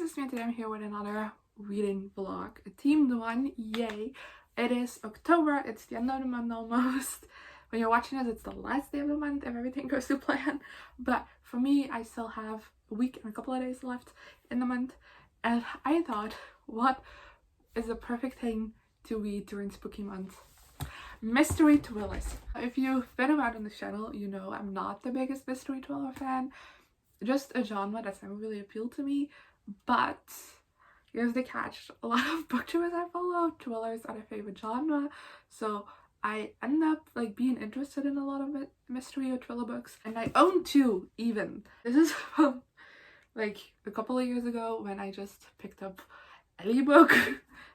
it's me, and today I'm here with another reading vlog. A themed one, yay! It is October, it's the end of the month almost. When you're watching this, it's the last day of the month if everything goes to plan. But for me, I still have a week and a couple of days left in the month. And I thought, what is the perfect thing to read during spooky months? Mystery thrillers. If you've been around on the channel, you know I'm not the biggest mystery thriller fan. Just a genre that's never really appealed to me, but here's the catch: a lot of booktubers I follow, thrillers are their favorite genre, so I end up like being interested in a lot of mystery or thriller books, and I own two even. This is from like a couple of years ago when I just picked up any book.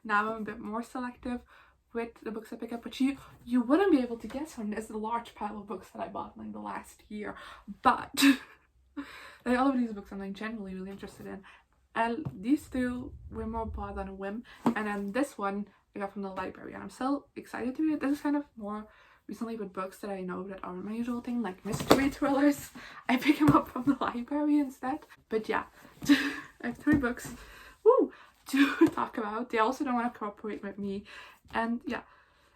Now I'm a bit more selective with the books I pick up, but you wouldn't be able to guess from this large pile of books that I bought in like the last year, but like all of these books I'm like generally really interested in, and these two were more bought on a whim, and then this one I got from the library and I'm still excited to read it. This is kind of more recently with books that I know that aren't my usual thing, like mystery thrillers. I pick them up from the library instead. But yeah, I have 3 books to talk about. They also don't want to cooperate with me, and yeah,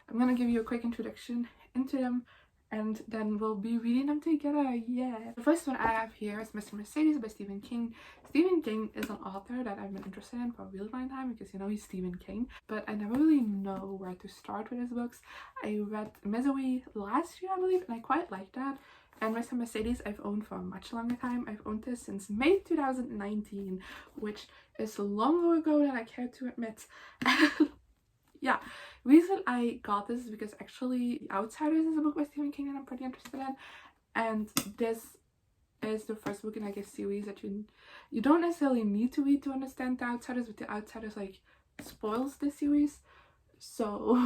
I'm gonna give you a quick introduction into them, and then we'll be reading them together. Yeah. The first one I have here is Mr. Mercedes by Stephen King. Stephen King is an author that I've been interested in for a really long time because, you know, he's Stephen King, but I never really know where to start with his books. I read Misery last year, I believe, and I quite liked that. And Mr. Mercedes I've owned for a much longer time. I've owned this since May 2019, which is longer ago than I care to admit. Yeah, reason I got this is because actually The Outsiders is a book by Stephen King that I'm pretty interested in, and this is the first book in like a series that you don't necessarily need to read to understand The Outsiders, but The Outsiders like spoils the series, so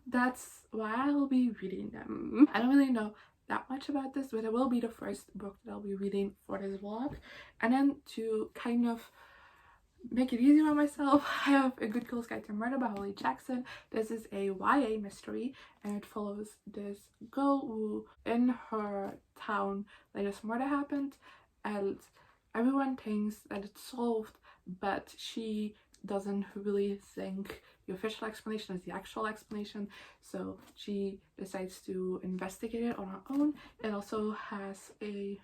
that's why I'll be reading them. I don't really know that much about this, but it will be the first book that I'll be reading for this vlog. And then to kind of make it easier on myself, I have A Good Girl's Guide to Murder by Holly Jackson. This is a YA mystery, and it follows this girl who in her town like this murder happened, and everyone thinks that it's solved, but she doesn't really think the official explanation is the actual explanation, so she decides to investigate it on her own. It also has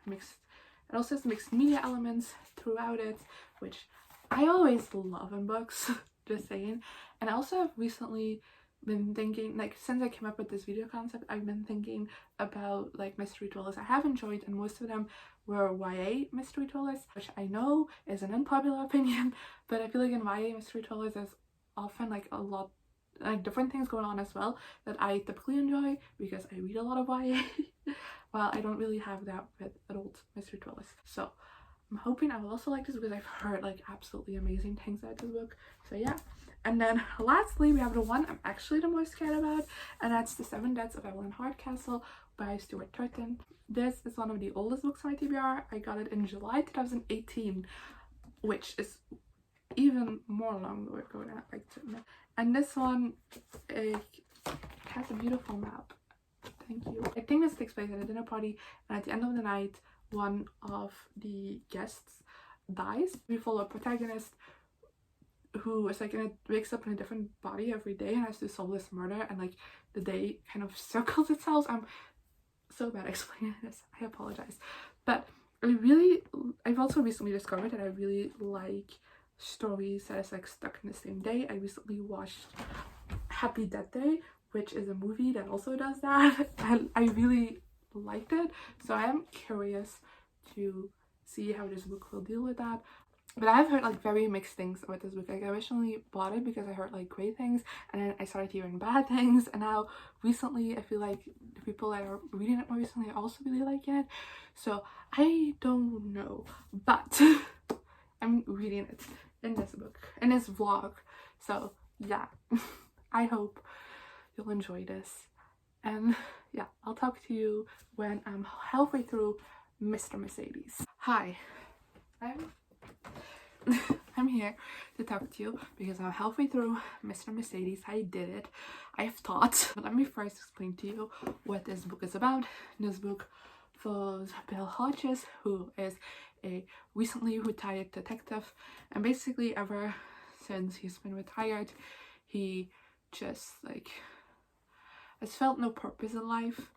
mixed media elements throughout it, which I always love in books, just saying. And I also have recently been thinking, like since I came up with this video concept, I've been thinking about like mystery thrillers I have enjoyed, and most of them were YA mystery thrillers, which I know is an unpopular opinion, but I feel like in YA mystery thrillers there's often like a lot like different things going on as well that I typically enjoy because I read a lot of YA. Well, I don't really have that with adult mystery thrillers, so I'm hoping I will also like this because I've heard like absolutely amazing things about this book. So yeah. And then lastly we have the one I'm actually the most scared about, and that's The 7 Deaths of Evelyn Hardcastle by Stuart Turton. This is one of the oldest books on my TBR. I got it in July 2018, which is even more longer ago than I like to admit. And this one, it has a beautiful map. Thank you. I think this takes place at a dinner party, and at the end of the night one of the guests dies. We follow a protagonist who is like wakes up in a different body every day and has to solve this murder, and like the day kind of circles itself. I'm so bad explaining this, I apologize, but I've also recently discovered that I really like stories that is like stuck in the same day. I recently watched Happy Death Day, which is a movie that also does that, and I really liked it, so I am curious to see how this book will deal with that. But I've heard like very mixed things about this book. Like I originally bought it because I heard like great things, and then I started hearing bad things, and now recently I feel like the people that are reading it more recently are also really liking it, so I don't know, but I'm reading it in this vlog, so yeah. I hope you'll enjoy this, and yeah, I'll talk to you when I'm halfway through Mr. Mercedes. Hi, I'm here to talk to you because I'm halfway through Mr. Mercedes. I did it. I have thought. But let me first explain to you what this book is about. This book follows Bill Hodges, who is a recently retired detective, and basically ever since he's been retired, he just like has felt no purpose in life,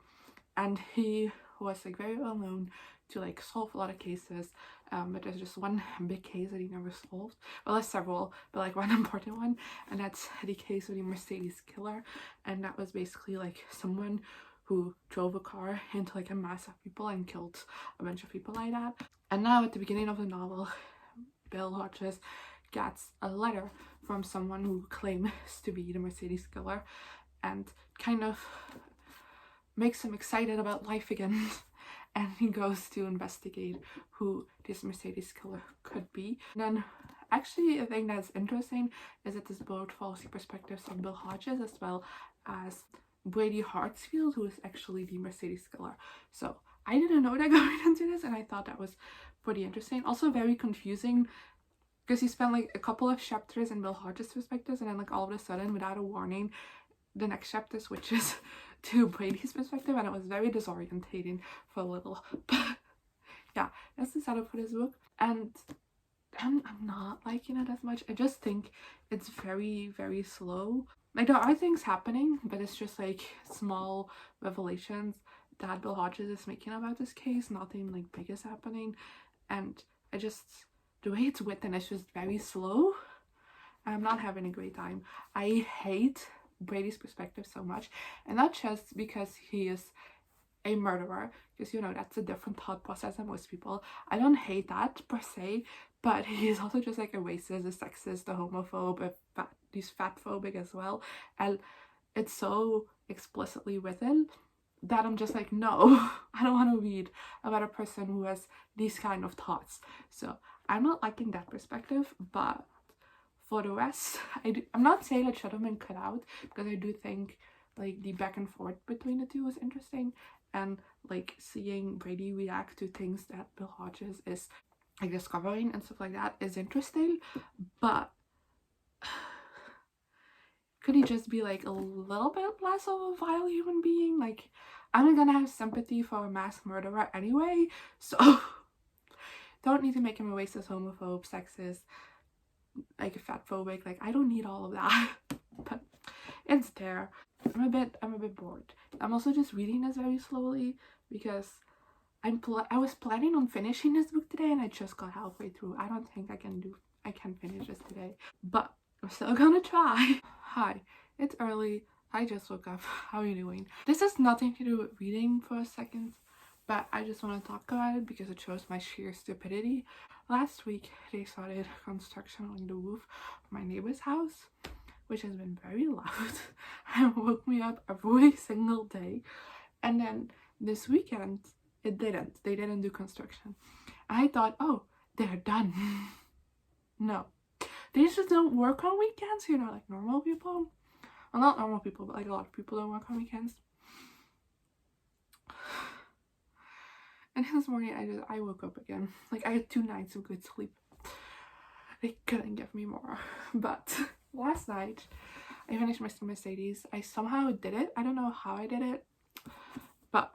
and he was like very well known to like solve a lot of cases, but there's just one big case that he never solved. Well, there's several, but like one important one, and that's the case of the Mercedes killer. And that was basically like someone who drove a car into like a mass of people and killed a bunch of people like that. And now at the beginning of the novel, Bill Hodges gets a letter from someone who claims to be the Mercedes killer, and kind of makes him excited about life again. And he goes to investigate who this Mercedes killer could be. And then actually a thing that's interesting is that this both follows the perspectives of Bill Hodges as well as Brady Hartsfield, who is actually the Mercedes killer. So I didn't know that going into this, and I thought that was pretty interesting. Also very confusing, because he spent like a couple of chapters in Bill Hodges' perspectives, and then like all of a sudden, without a warning, the next chapter switches to Brady's perspective, and it was very disorientating for a little. But yeah, that's the setup for this book, and I'm not liking it as much. I just think it's very, very slow. Like, there are things happening, but it's just like small revelations that Bill Hodges is making about this case. Nothing like big is happening, and I just, the way it's written is just very slow. I'm not having a great time. I hate Brady's perspective so much, and not just because he is a murderer, because you know that's a different thought process than most people. I don't hate that per se, but he is also just like a racist, a sexist, a homophobe, he's fatphobic as well, and it's so explicitly written that I'm just like, no, I don't want to read about a person who has these kind of thoughts. So I'm not liking that perspective, but for the rest, I'm not saying it should have been cut out, because I do think like the back and forth between the two was interesting, and like seeing Brady react to things that Bill Hodges is like discovering and stuff like that is interesting, but could he just be like a little bit less of a vile human being? Like, I'm not gonna have sympathy for a mass murderer anyway, so don't need to make him a racist, homophobe, sexist, like a fatphobic. Like, I don't need all of that. But it's there. I'm a bit bored. I'm also just reading this very slowly because I was planning on finishing this book today, and I just got halfway through. I don't think I can finish this today, but I'm still gonna try. Hi, it's early. I just woke up. How are you doing? This has nothing to do with reading for a second, but I just want to talk about it because it shows my sheer stupidity. Last week, they started construction on the roof of my neighbor's house, which has been very loud and woke me up every single day. And then this weekend, they didn't do construction. I thought, oh, they're done. No, they just don't work on weekends, you know, like normal people. Well, not normal people, but like a lot of people don't work on weekends. And this morning I woke up again. Like, I had 2 nights of good sleep. They couldn't give me more. But last night I finished Mr. Mercedes. I somehow did it. I don't know how I did it, but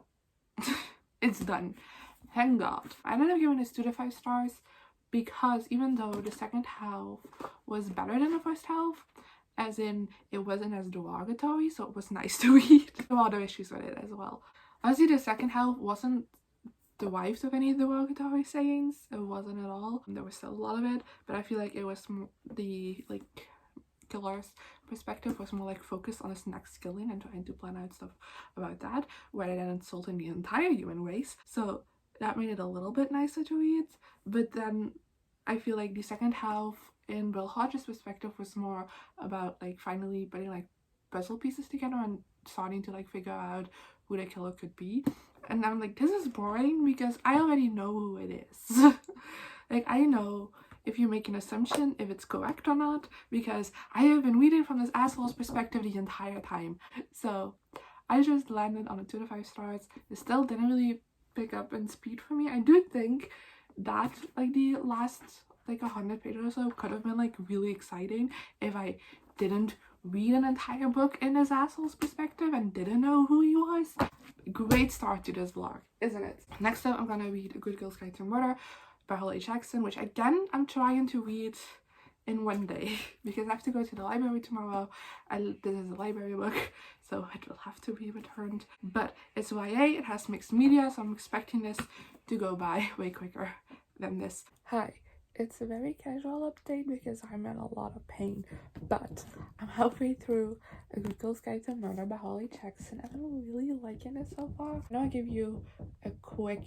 it's done. Thank God. I ended up giving this 2 to 5 stars because even though the second half was better than the first half, as in it wasn't as derogatory, so it was nice to read. There were other issues with it as well. Obviously, the second half wasn't derived of any derogatory sayings. It wasn't at all. There was still a lot of it, but I feel like it was the like killer's perspective was more like focused on his next killing and trying to plan out stuff about that rather than insulting the entire human race. So that made it a little bit nicer to read. But then I feel like the second half in Bill Hodges' perspective was more about like finally putting like puzzle pieces together and starting to like figure out who the killer could be. And I'm like, this is boring because I already know who it is. Like, I know if you make an assumption, if it's correct or not, because I have been reading from this asshole's perspective the entire time. So I just landed on a 2 to 5 stars. It still didn't really pick up in speed for me. I do think that like the last like 100 pages or so could have been like really exciting if I didn't read an entire book in his asshole's perspective and didn't know who he was. Great start to this vlog, isn't it? Next up, I'm gonna read A Good Girl's Guide to Murder by Holly Jackson, which again, I'm trying to read in one day because I have to go to the library tomorrow. This is a library book, so it will have to be returned. But it's YA, it has mixed media, so I'm expecting this to go by way quicker than this. Hi. It's a very casual update because I'm in a lot of pain, but I'm halfway through A Good Girl's Guide to Murder by Holly Jackson and I'm really liking it so far. Now I'll give you a quick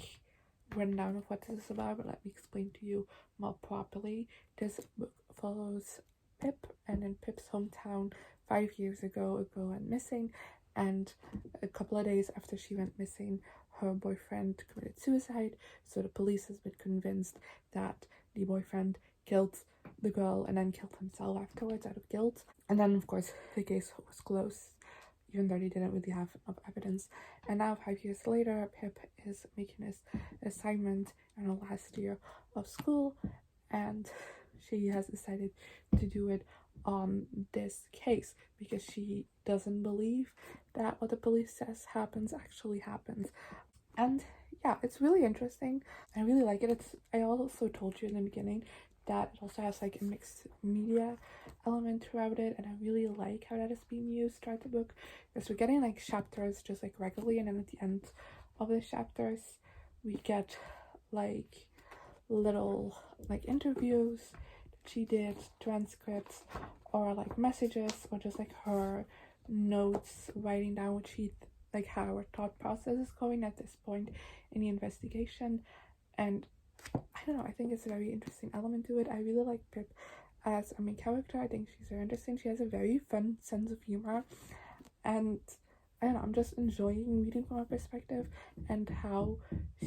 rundown of what this is about, but let me explain to you more properly. This book follows Pip, and in Pip's hometown 5 years ago, a girl went missing, and a couple of days after she went missing, her boyfriend committed suicide, so the police has been convinced that the boyfriend killed the girl and then killed himself afterwards out of guilt. And then of course the case was closed, even though they didn't really have enough evidence. And now 5 years later, Pip is making his assignment in her last year of school, and she has decided to do it on this case because she doesn't believe that what the police says happens actually happens. And yeah, it's really interesting. I really like it. I also told you in the beginning that it also has like a mixed media element throughout it, and I really like how that is being used throughout the book because we're getting like chapters just like regularly, and then at the end of the chapters we get like little like interviews that she did, transcripts, or like messages, or just like her notes, writing down what she like how her thought process is going at this point in the investigation. And I don't know, I think it's a very interesting element to it. I really like Pip as a main character. I think she's very interesting. She has a very fun sense of humor, and I don't know, I'm just enjoying reading from her perspective, and how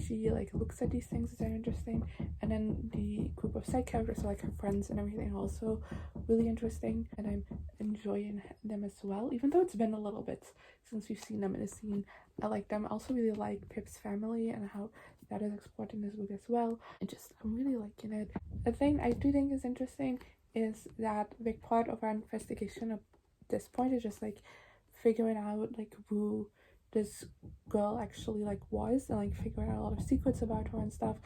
she like looks at these things is very interesting. And then the group of side characters, so like her friends and everything, are also really interesting, and I'm enjoying them as well, even though it's been a little bit since we've seen them in a scene. I like them. I also really like Pip's family and how that is explored in this book as well. I'm really liking it. The thing I do think is interesting is that a big part of our investigation at this point is just like figuring out like who this girl actually like was, and like figuring out a lot of secrets about her and stuff.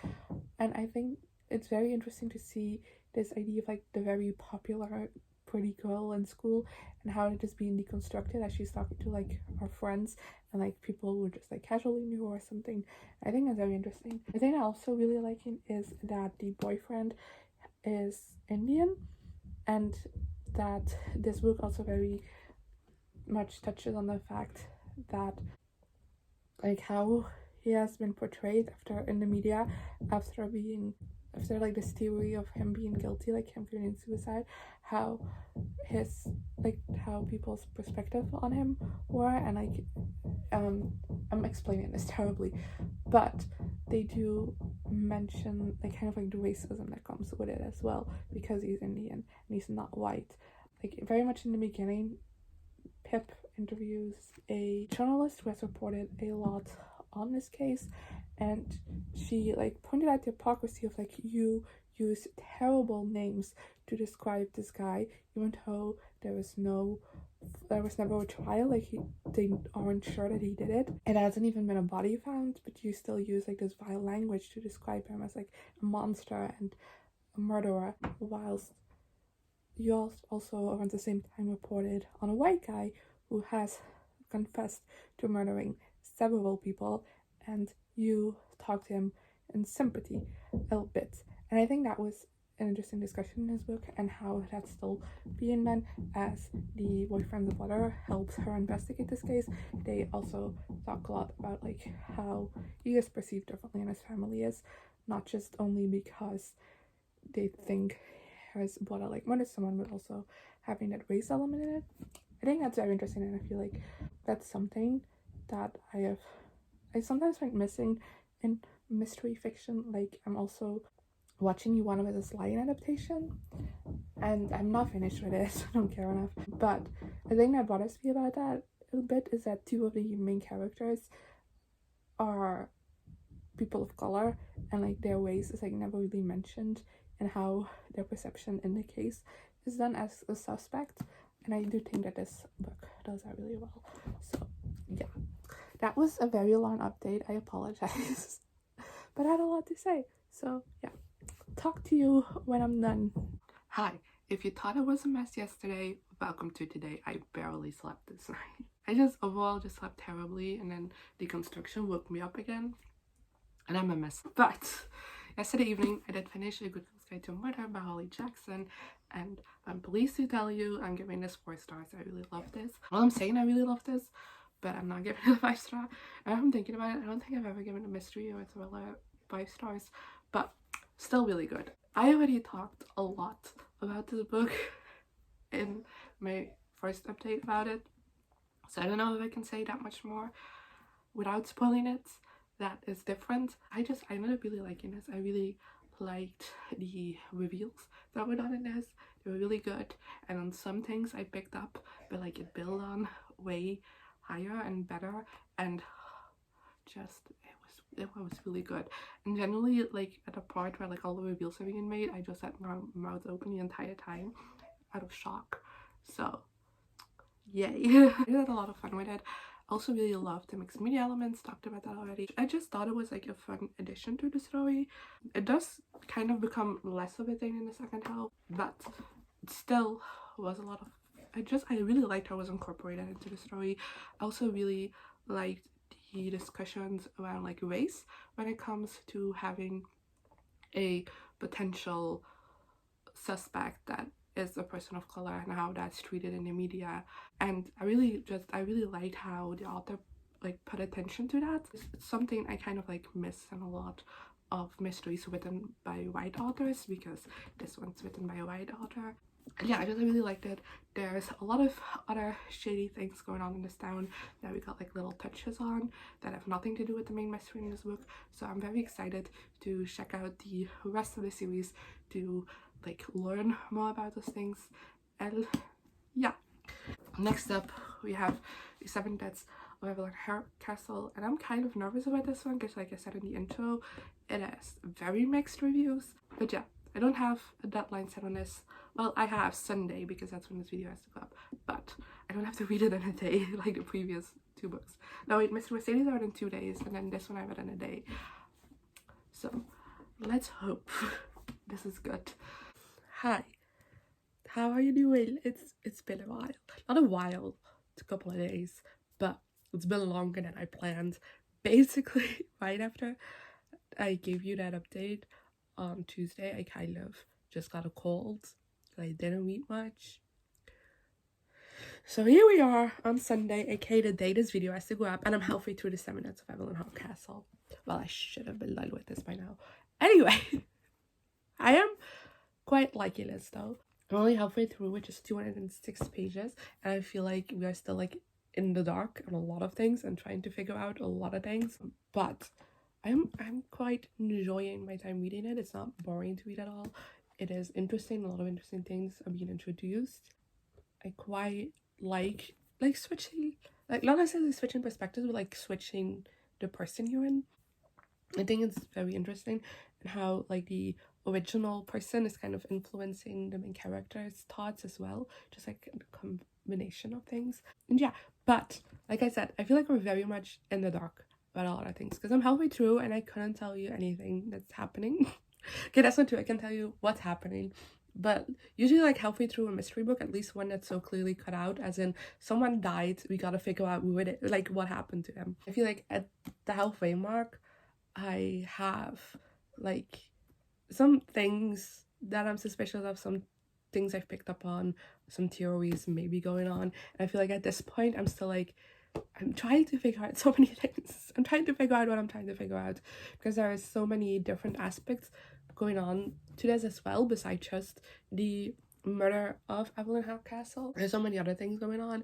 And I think it's very interesting to see this idea of like the very popular pretty girl in school and how it is being deconstructed as she's talking to like her friends and like people who just like casually knew her or something. I think that's very interesting. The thing I also really liking is that the boyfriend is Indian, and that this book also very much touches on the fact that like how he has been portrayed after in the media after like this theory of him being guilty, like him committing suicide, how his like how people's perspective on him were. And like I'm explaining this terribly, but they do mention like kind of like the racism that comes with it as well, because he's Indian and he's not white. Like very much in the beginning, Pip interviews a journalist who has reported a lot on this case, and she like pointed out the hypocrisy of like, you use terrible names to describe this guy even though there was never a trial. Like they aren't sure that he did it. It hasn't even been a body found, but you still use like this vile language to describe him as like a monster and a murderer, whilst you also around the same time reported on a white guy who has confessed to murdering several people, and you talk to him in sympathy a little bit. And I think that was an interesting discussion in his book, and how that's still being done as the boyfriend's brother helps her investigate this case. They also talk a lot about like how he is perceived differently and his family is, not just only because they think his brother like murdered someone, but also having that race element in it. I think that's very interesting, and I feel like that's something that I sometimes find missing in mystery fiction. Like I'm also watching You Want to Visit Lion adaptation, and I'm not finished with it, so I don't care enough. But the thing that bothers me about that a little bit is that two of the main characters are people of color, and like their race is like never really mentioned, and how their perception in the case is done as a suspect. and I do think that this book does that really well. So yeah, that was a very long update. I apologize. But I had a lot to say. So yeah, talk to you when I'm done. Hi, if you thought I was a mess yesterday, welcome to today. I barely slept this night. I just overall just slept terribly, and then deconstruction woke me up again, and I'm a mess. But yesterday evening I did finish A Good Girl's Guide to Murder by Holly Jackson, and I'm pleased to tell you I'm giving this 4 stars. I really love this. Well, I'm saying I really love this, but I'm not giving it a 5 star. And I'm thinking about it, I don't think I've ever given a mystery or a thriller 5 stars, but still really good. I already talked a lot about this book in my first update about it, so I don't know if I can say that much more without spoiling it. That is different. I ended up really liking this. I really liked the reveals that were done in this. They were really good, and on some things I picked up, but like it built on way higher and better, and just it was really good. And generally, like at the part where like all the reveals are being made, I just had my mouth open the entire time out of shock. So yay. I had a lot of fun with it. Also really loved the mixed media elements, talked about that already. I just thought it was like a fun addition to the story. It does kind of become less of a thing in the second half, but it still was a lot of I really liked how it was incorporated into the story. I also really liked the discussions around like race when it comes to having a potential suspect that is a person of color and how that's treated in the media. And I really liked how the author like put attention to that. It's something I kind of like miss in a lot of mysteries written by white authors, because this one's written by a white author. And yeah, I really liked it. There's a lot of other shady things going on in this town that we got like little touches on that have nothing to do with the main mystery in this book. So I'm very excited to check out the rest of the series to like learn more about those things. And yeah, next up we have The 7 Deaths of Evelyn Hardcastle, and I'm kind of nervous about this one because, like I said in the intro, it has very mixed reviews. But yeah, I don't have a deadline set on this. Well, I have Sunday because that's when this video has to go up, but I don't have to read it in a day like the previous 2 books. No wait, Mr. Mercedes I read in 2 days, and then this one I read in a day. So let's hope this is good. Hi, how are you doing? It's been a while. Not a while, it's a couple of days, but it's been longer than I planned. Basically, right after I gave you that update on Tuesday, I kind of just got a cold. I didn't eat much. So here we are on Sunday, aka the day this video has to go up, and I'm halfway through the 7 Deaths of Evelyn Hardcastle. Well, I should have been done with this by now. Anyway, I am quite liking this though. I'm only halfway through, which is 206 pages, and I feel like we are still like in the dark on a lot of things and trying to figure out a lot of things. But I'm quite enjoying my time reading it. It's not boring to read at all. It is interesting. A lot of interesting things are being introduced. I quite like switching, like not necessarily switching perspectives, but like switching the person you're in. I think it's very interesting, and how like the original person is kind of influencing the main character's thoughts as well, just like a combination of things. And yeah, but like I said, I feel like we're very much in the dark about a lot of things because I'm halfway through and I couldn't tell you anything that's happening. Okay, that's not true. I can tell you what's happening, but usually like halfway through a mystery book, at least one that's so clearly cut out, as in someone died, we gotta figure out who it is, like what happened to them. I feel like at the halfway mark I have like some things that I'm suspicious of, some things I've picked up on, some theories maybe going on, and I feel like at this point I'm still like, I'm trying to figure out so many things. I'm trying to figure out what I'm trying to figure out, because there are so many different aspects going on to this as well, besides just the murder of Evelyn Hardcastle. There's so many other things going on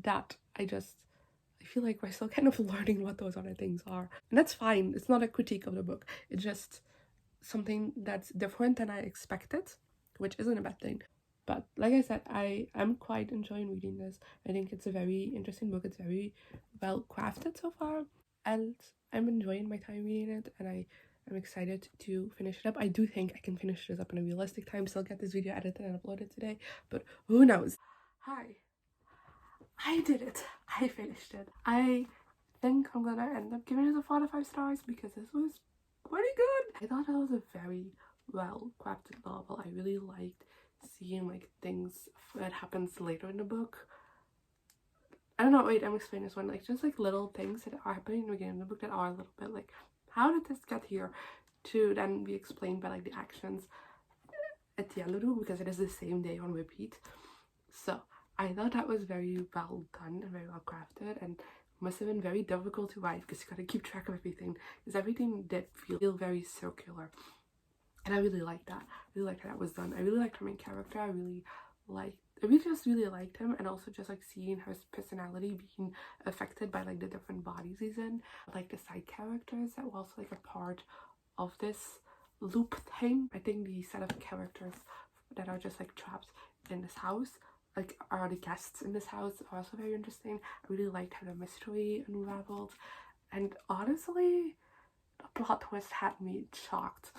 that I feel like we're still kind of learning what those other things are. And that's fine. It's not a critique of the book. It's just something that's different than I expected, which isn't a bad thing. But like I said, I'm quite enjoying reading this. I think it's a very interesting book. It's very well crafted so far, and I'm enjoying my time reading it, and I'm excited to finish it up. I do think I can finish this up in a realistic time, still get this video edited and uploaded today, but who knows. Hi. I did it. I finished it. I think I'm gonna end up giving it a 4 out of 5 stars because this was pretty good. I thought it was a very well crafted novel. I really liked seeing like things that happens later in the book. I don't know, wait, I'm explaining this one. Like just like little things that are happening in the beginning of the book that are a little bit like, how did this get here? To then be explained by like the actions at the end of the book, because it is the same day on repeat. So I thought that was very well done and very well crafted, and must have been very difficult to write because you gotta keep track of everything, because everything did feel very circular, and I really liked that. I really liked how that was done. I really liked her main character. I really just really liked him, and also just like seeing his personality being affected by like the different bodies he's in, like the side characters that were also like a part of this loop thing. I think the set of characters that are just like trapped in this house, like are the guests in this house, are also very interesting. I really liked how the mystery unraveled, and honestly the plot twist had me shocked.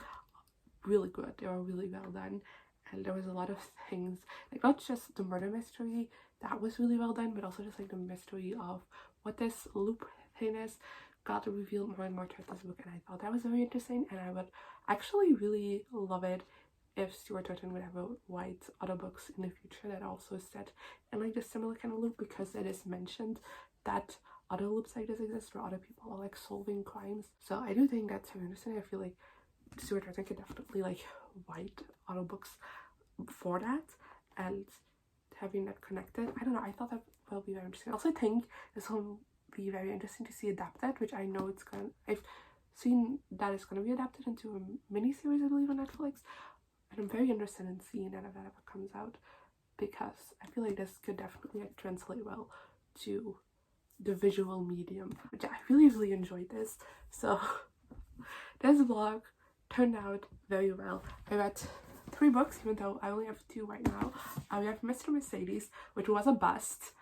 Really good. They were really well done, and there was a lot of things, like not just the murder mystery that was really well done, but also just like the mystery of what this loop thing is got revealed more and more throughout this book, and I thought that was very interesting. And I would actually really love it if Stuart Turton would ever write other books in the future that also set in like this similar kind of loop, because it is mentioned that other loops like this exist where other people are like solving crimes. So I do think that's very interesting. I feel like Stuart Turton could definitely like write other books for that, and having that connected, I don't know, I thought that will be very interesting. I also think this will be very interesting to see adapted, which I know it's gonna, I've seen that it's gonna be adapted into a mini-series, I believe, on Netflix, and I'm very interested in seeing that if that ever comes out, because I feel like this could definitely like translate well to the visual medium, which I really enjoyed this. So this vlog turned out very well. I read 3 books, even though I only have 2 right now. We have Mr. Mercedes, which was a bust,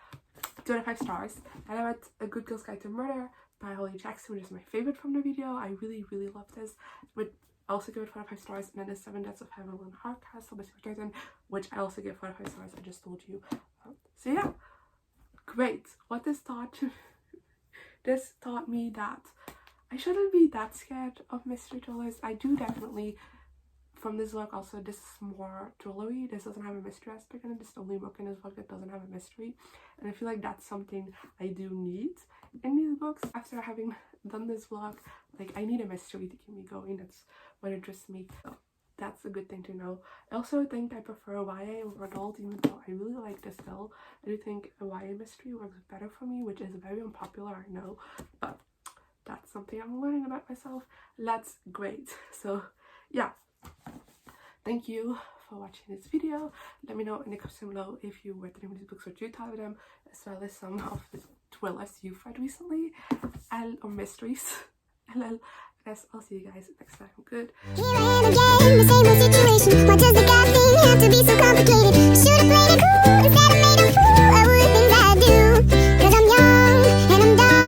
2 out of 5 stars. And I read A Good Girl's Guide to Murder by Holly Jackson, which is my favorite from the video. I really love this. Would also give it 4 out of 5 stars. And then The 7 Deaths of Evelyn Hardcastle by Stuart Turton, which I also give 4 out of 5 stars. I just told you. So yeah, great. What this taught this taught me that I shouldn't be that scared of mystery thrillers. I do definitely, from this book also, this is more thrillery. This doesn't have a mystery aspect in it. This is the only book in this book that doesn't have a mystery, and I feel like that's something I do need in these books. After having done this vlog, like I need a mystery to keep me going. That's what interests me. So that's a good thing to know. I also think I prefer YA over adult, even though I really like this still. I do think a YA mystery works better for me, which is very unpopular, I know, but that's something I'm learning about myself. That's great. So yeah, thank you for watching this video. Let me know in the comments below if you read any of these books, what you thought of them, as well as some of the thrillers you've read recently, or mysteries. And then I guess I'll see you guys next time. Good. Here I am again, the same old situation. Why does the guy thing have to be so